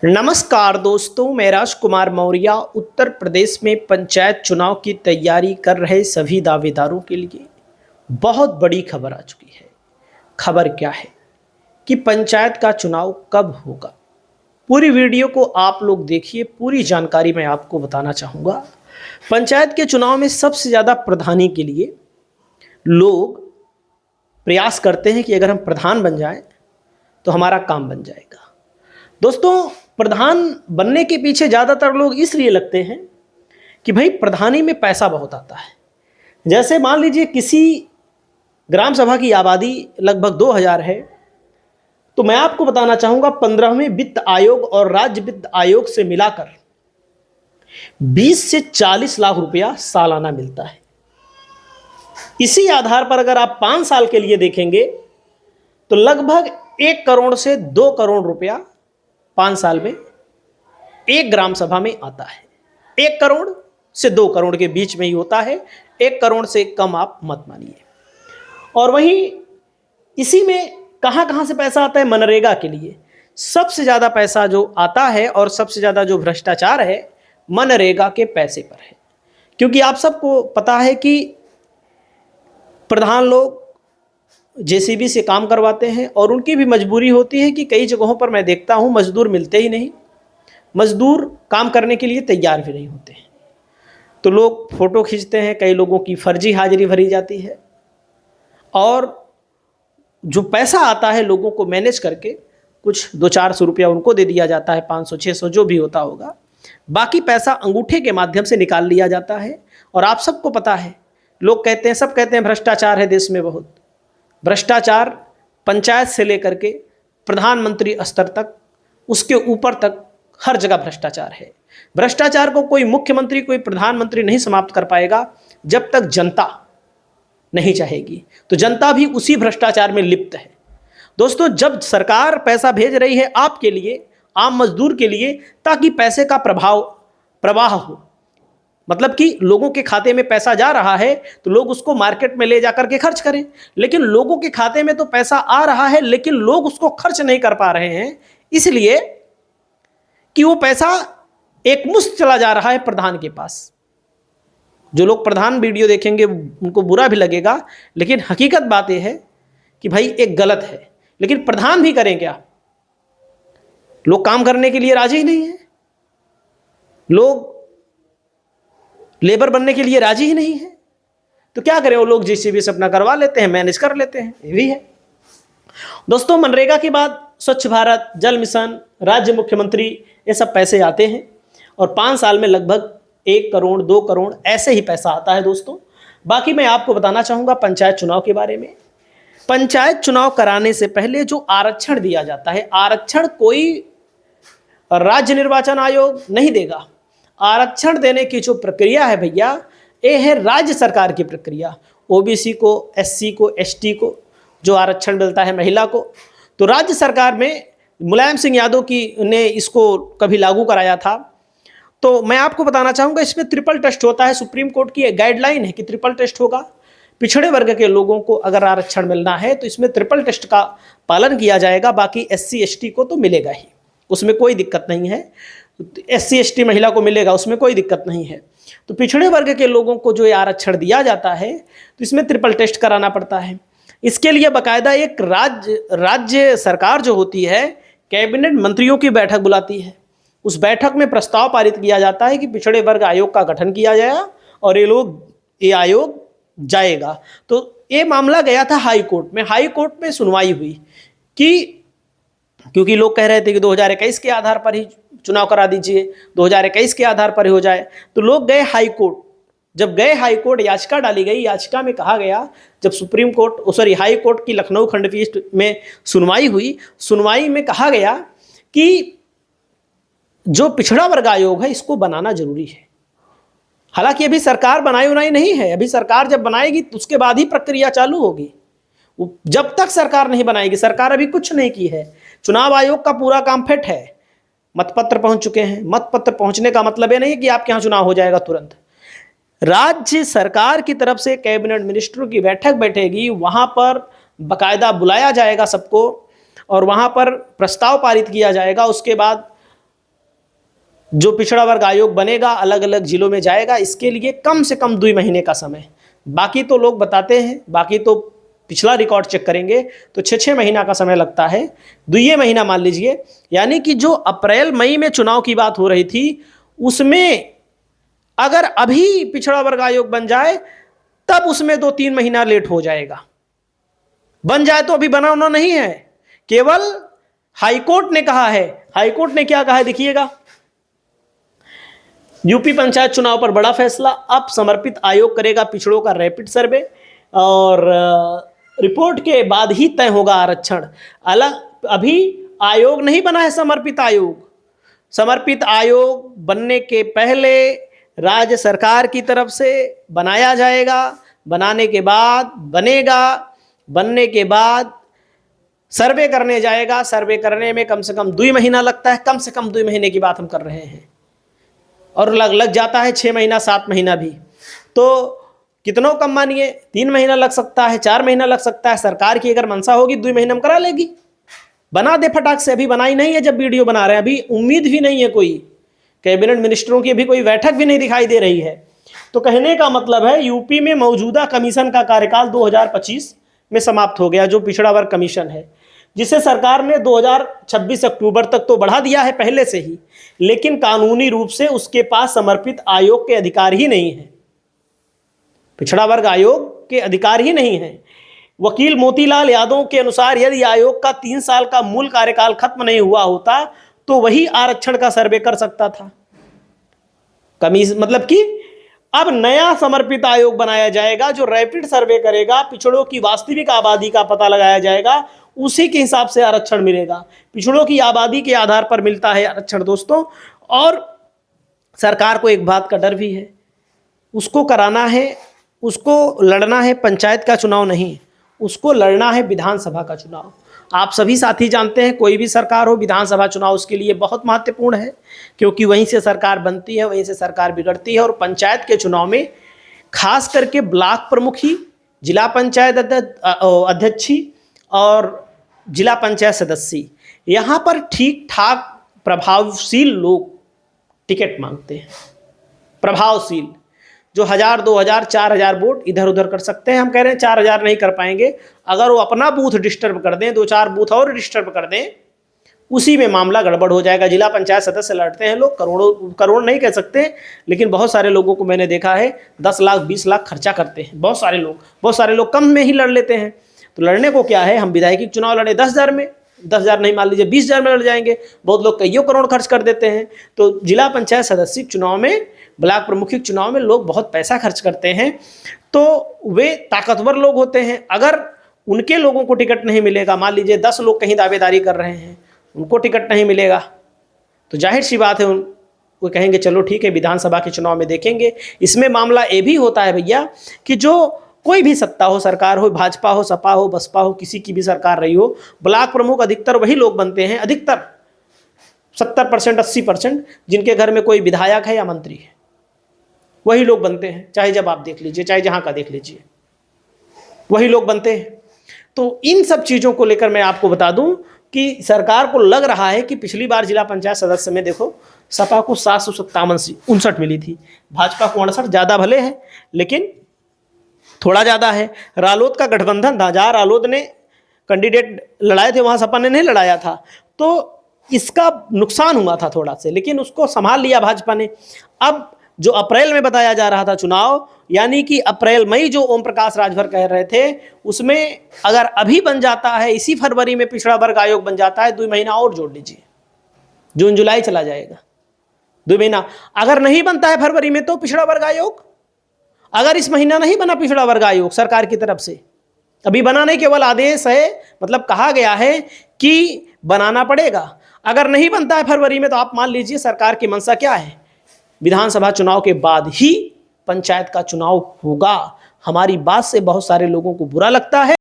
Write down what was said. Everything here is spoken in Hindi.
नमस्कार दोस्तों, मैं राजकुमार मौर्य उत्तर प्रदेश में पंचायत चुनाव की तैयारी कर रहे सभी दावेदारों के लिए बहुत बड़ी खबर आ चुकी है। खबर क्या है कि पंचायत का चुनाव कब होगा। पूरी वीडियो को आप लोग देखिए, पूरी जानकारी मैं आपको बताना चाहूँगा। पंचायत के चुनाव में सबसे ज़्यादा प्रधानी के लिए लोग प्रयास करते हैं कि अगर हम प्रधान बन जाएं तो हमारा काम बन जाएगा। दोस्तों, प्रधान बनने के पीछे ज़्यादातर लोग इसलिए लगते हैं कि भाई प्रधानी में पैसा बहुत आता है। जैसे मान लीजिए किसी ग्राम सभा की आबादी लगभग 2000 है, तो मैं आपको बताना चाहूँगा 15वें वित्त आयोग और राज्य वित्त आयोग से मिलाकर 20 से 40 लाख रुपया सालाना मिलता है। इसी आधार पर अगर आप 5 साल के लिए देखेंगे तो लगभग 1 करोड़ से 2 करोड़ रुपया 5 साल में एक ग्राम सभा में आता है। 1 करोड़ से 2 करोड़ के बीच में ही होता है, 1 करोड़ से कम आप मत मानिए। और वहीं इसी में कहां कहां से पैसा आता है? मनरेगा के लिए सबसे ज्यादा पैसा जो आता है और सबसे ज्यादा जो भ्रष्टाचार है मनरेगा के पैसे पर है। क्योंकि आप सबको पता है कि प्रधान लोग जेसीबी से काम करवाते हैं और उनकी भी मजबूरी होती है कि कई जगहों पर मैं देखता हूं मजदूर मिलते ही नहीं, मजदूर काम करने के लिए तैयार भी नहीं होते हैं। तो लोग फोटो खींचते हैं, कई लोगों की फर्जी हाजिरी भरी जाती है और जो पैसा आता है लोगों को मैनेज करके कुछ 200-400 रुपया उनको दे दिया जाता है, 500-600 जो भी होता होगा। बाकी पैसा अंगूठे के माध्यम से निकाल लिया जाता है। और आप सबको पता है, लोग कहते हैं, सब कहते हैं भ्रष्टाचार है देश में बहुत। भ्रष्टाचार पंचायत से लेकर के प्रधानमंत्री स्तर तक, उसके ऊपर तक हर जगह भ्रष्टाचार है। भ्रष्टाचार को कोई मुख्यमंत्री, कोई प्रधानमंत्री नहीं समाप्त कर पाएगा जब तक जनता नहीं चाहेगी। तो जनता भी उसी भ्रष्टाचार में लिप्त है। दोस्तों, जब सरकार पैसा भेज रही है आपके लिए, आम मजदूर के लिए, ताकि पैसे का प्रवाह हो, मतलब कि लोगों के खाते में पैसा जा रहा है तो लोग उसको मार्केट में ले जाकर के खर्च करें। लेकिन लोगों के खाते में तो पैसा आ रहा है लेकिन लोग उसको खर्च नहीं कर पा रहे हैं, इसलिए कि वो पैसा एक मुश्त चला जा रहा है प्रधान के पास। जो लोग प्रधान वीडियो देखेंगे उनको बुरा भी लगेगा, लेकिन हकीकत बात यह है कि भाई एक गलत है। लेकिन प्रधान भी करें क्या? लोग काम करने के लिए राजी ही नहीं है, लोग लेबर बनने के लिए राजी ही नहीं है। तो क्या करें? वो लोग जेसीबी से अपना करवा लेते हैं, मैनेज कर लेते हैं, ये भी है। दोस्तों, मनरेगा के बाद स्वच्छ भारत, जल मिशन, राज्य मुख्यमंत्री, ये सब पैसे आते हैं और 5 साल में लगभग 1 करोड़ 2 करोड़ ऐसे ही पैसा आता है। दोस्तों, बाकी मैं आपको बताना चाहूँगा पंचायत चुनाव के बारे में। पंचायत चुनाव कराने से पहले जो आरक्षण दिया जाता है, आरक्षण कोई राज्य निर्वाचन आयोग नहीं देगा। आरक्षण देने की जो प्रक्रिया है भैया, ये है राज्य सरकार की प्रक्रिया। ओबीसी को, एससी को, एसटी को जो आरक्षण मिलता है, महिला को, तो राज्य सरकार में मुलायम सिंह यादव की ने इसको कभी लागू कराया था। तो मैं आपको बताना चाहूँगा, इसमें ट्रिपल टेस्ट होता है। सुप्रीम कोर्ट की गाइडलाइन है कि ट्रिपल टेस्ट होगा। पिछड़े वर्ग के लोगों को अगर आरक्षण मिलना है तो इसमें ट्रिपल टेस्ट का पालन किया जाएगा। बाकी एससी एसटी को तो मिलेगा ही, उसमें कोई दिक्कत नहीं है। एससी एसटी महिला को मिलेगा, उसमें कोई दिक्कत नहीं है। तो पिछड़े वर्ग के लोगों को जो ये आरक्षण दिया जाता है तो इसमें ट्रिपल टेस्ट कराना पड़ता है। इसके लिए बाकायदा एक राज्य सरकार जो होती है, कैबिनेट मंत्रियों की बैठक बुलाती है। उस बैठक में प्रस्ताव पारित किया जाता है कि पिछड़े वर्ग आयोग का गठन किया जाएगा और ये आयोग जाएगा। तो ये मामला गया था हाई कोर्ट में। हाई कोर्ट में सुनवाई हुई कि क्योंकि लोग कह रहे थे कि 2021 के आधार पर ही चुनाव करा दीजिए, 2021 के आधार पर ही हो जाए। तो लोग गए हाई कोर्ट। जब गए हाई कोर्ट, याचिका डाली गई। याचिका में कहा गया, जब हाई कोर्ट की लखनऊ खंडपीठ में सुनवाई हुई, सुनवाई में कहा गया कि जो पिछड़ा वर्ग आयोग है इसको बनाना जरूरी है। हालांकि अभी सरकार बनाई नहीं है, अभी सरकार जब बनाएगी तो उसके बाद ही प्रक्रिया चालू होगी। जब तक सरकार नहीं बनाएगी, सरकार अभी कुछ नहीं की है। चुनाव आयोग का पूरा काम फिट है, मतपत्र पहुंच चुके हैं। मतपत्र पहुंचने का मतलब ये नहीं है कि आपके यहाँ चुनाव हो जाएगा तुरंत। राज्य सरकार की तरफ से कैबिनेट मिनिस्टरों की बैठक बैठेगी, वहां पर बाकायदा बुलाया जाएगा सबको और वहां पर प्रस्ताव पारित किया जाएगा। उसके बाद जो पिछड़ा वर्ग आयोग बनेगा अलग अलग जिलों में जाएगा, इसके लिए कम से कम 2 महीने का समय। बाकी तो लोग बताते हैं, बाकी तो पिछला रिकॉर्ड चेक करेंगे तो 6-6 महीना का समय लगता है। 2 महीना मान लीजिए, यानी कि जो अप्रैल मई में चुनाव की बात हो रही थी उसमें अगर अभी पिछड़ा वर्ग आयोग बन जाए तब उसमें 2-3 महीना लेट हो जाएगा। बन जाए तो अभी बनाना नहीं है, केवल हाईकोर्ट ने कहा है। हाईकोर्ट ने क्या कहा है देखिएगा, यूपी पंचायत चुनाव पर बड़ा फैसला, अब समर्पित आयोग करेगा पिछड़ों का रैपिड सर्वे और रिपोर्ट के बाद ही तय होगा आरक्षण। अलग अभी आयोग नहीं बना है समर्पित आयोग। समर्पित आयोग बनने के पहले राज्य सरकार की तरफ से बनाया जाएगा, बनाने के बाद बनेगा, बनने के बाद सर्वे करने जाएगा, सर्वे करने में कम से कम 2 महीना लगता है, कम से कम 2 महीने की बात हम कर रहे हैं, और लग जाता है 6 महीना 7 महीना भी। तो कितनों कम मानिए 3 महीना लग सकता है, 4 महीना लग सकता है। सरकार की अगर मंशा होगी 2 महीने में करा लेगी, बना दे फटाक से। अभी बनाई नहीं है, जब वीडियो बना रहे हैं अभी उम्मीद भी नहीं है, कोई कैबिनेट मिनिस्टरों की अभी कोई बैठक भी नहीं दिखाई दे रही है। तो कहने का मतलब है यूपी में मौजूदा कमीशन का कार्यकाल 2025 में समाप्त हो गया, जो पिछड़ा वर्ग कमीशन है, जिसे सरकार ने 2026 अक्टूबर तक तो बढ़ा दिया है पहले से ही, लेकिन कानूनी रूप से उसके पास समर्पित आयोग के अधिकार ही नहीं है, पिछड़ा वर्ग आयोग के अधिकार ही नहीं है। वकील मोतीलाल यादव के अनुसार यदि आयोग का 3 साल का मूल कार्यकाल खत्म नहीं हुआ होता तो वही आरक्षण का सर्वे कर सकता था। मतलब कि अब नया समर्पित आयोग बनाया जाएगा जो रैपिड सर्वे करेगा, पिछड़ों की वास्तविक आबादी का पता लगाया जाएगा, उसी के हिसाब से आरक्षण मिलेगा। पिछड़ों की आबादी के आधार पर मिलता है आरक्षण दोस्तों। और सरकार को एक बात का डर भी है, उसको कराना है, उसको लड़ना है पंचायत का चुनाव नहीं, उसको लड़ना है विधानसभा का चुनाव। आप सभी साथी जानते हैं, कोई भी सरकार हो, विधानसभा चुनाव उसके लिए बहुत महत्वपूर्ण है, क्योंकि वहीं से सरकार बनती है, वहीं से सरकार बिगड़ती है। और पंचायत के चुनाव में खास करके ब्लॉक प्रमुखी, जिला पंचायत अध्यक्षी और जिला पंचायत सदस्य, यहाँ पर ठीक ठाक प्रभावशील लोग टिकट मांगते हैं। प्रभावशील जो 1000, 2000, 4000 वोट इधर उधर कर सकते हैं। हम कह रहे हैं 4000 नहीं कर पाएंगे, अगर वो अपना बूथ डिस्टर्ब कर दें, 2-4 बूथ और डिस्टर्ब कर दें, उसी में मामला गड़बड़ हो जाएगा। जिला पंचायत सदस्य लड़ते हैं लोग, करोड़ नहीं कह सकते, लेकिन बहुत सारे लोगों को मैंने देखा है 10 लाख 20 लाख खर्चा करते हैं। बहुत सारे लोग कम में ही लड़ लेते हैं। तो लड़ने को क्या है, हम विधायकी चुनाव लड़े 10,000 में, 10,000 नहीं मान लीजिए 20,000 में लड़ जाएंगे। बहुत लोग कईयों करोड़ खर्च कर देते हैं। तो जिला पंचायत सदस्य चुनाव में, ब्लॉक प्रमुखी चुनाव में लोग बहुत पैसा खर्च करते हैं, तो वे ताकतवर लोग होते हैं। अगर उनके लोगों को टिकट नहीं मिलेगा, मान लीजिए 10 लोग कहीं दावेदारी कर रहे हैं, उनको टिकट नहीं मिलेगा, तो जाहिर सी बात है वो कहेंगे चलो ठीक है विधानसभा के चुनाव में देखेंगे। इसमें मामला ये भी होता है भैया कि जो कोई भी सत्ता हो, सरकार हो, भाजपा हो, सपा हो, बसपा हो, किसी की भी सरकार रही हो, ब्लॉक प्रमुख अधिकतर वही लोग बनते हैं, अधिकतर 70% 80% जिनके घर में कोई विधायक है या मंत्री है, वही लोग बनते हैं। चाहे जब आप देख लीजिए, चाहे जहाँ का देख लीजिए, वही लोग बनते हैं। तो इन सब चीज़ों को लेकर मैं आपको बता दूं कि सरकार को लग रहा है कि पिछली बार जिला पंचायत सदस्य में देखो सपा को 757 मिली थी, भाजपा को 68, ज़्यादा भले है लेकिन थोड़ा ज़्यादा है। रालोद का गठबंधन था, जहाँ रालोद ने कैंडिडेट लड़ाए थे वहाँ सपा ने नहीं लड़ाया था, तो इसका नुकसान हुआ था थोड़ा से, लेकिन उसको संभाल लिया भाजपा ने। अब जो अप्रैल में बताया जा रहा था चुनाव, यानी कि अप्रैल मई जो ओम प्रकाश राजभर कह रहे थे, उसमें अगर अभी बन जाता है, इसी फरवरी में पिछड़ा वर्ग आयोग बन जाता है, 2 महीना और जोड़ लीजिए, जून जुलाई चला जाएगा, 2 महीना। अगर नहीं बनता है फरवरी में तो पिछड़ा वर्ग आयोग, अगर इस महीना नहीं बना पिछड़ा वर्ग आयोग सरकार की तरफ से, अभी बना नहीं, केवल आदेश है, मतलब कहा गया है कि बनाना पड़ेगा। अगर नहीं बनता है फरवरी में तो आप मान लीजिए सरकार की मंशा क्या है, विधानसभा चुनाव के बाद ही पंचायत का चुनाव होगा। हमारी बात से बहुत सारे लोगों को बुरा लगता है।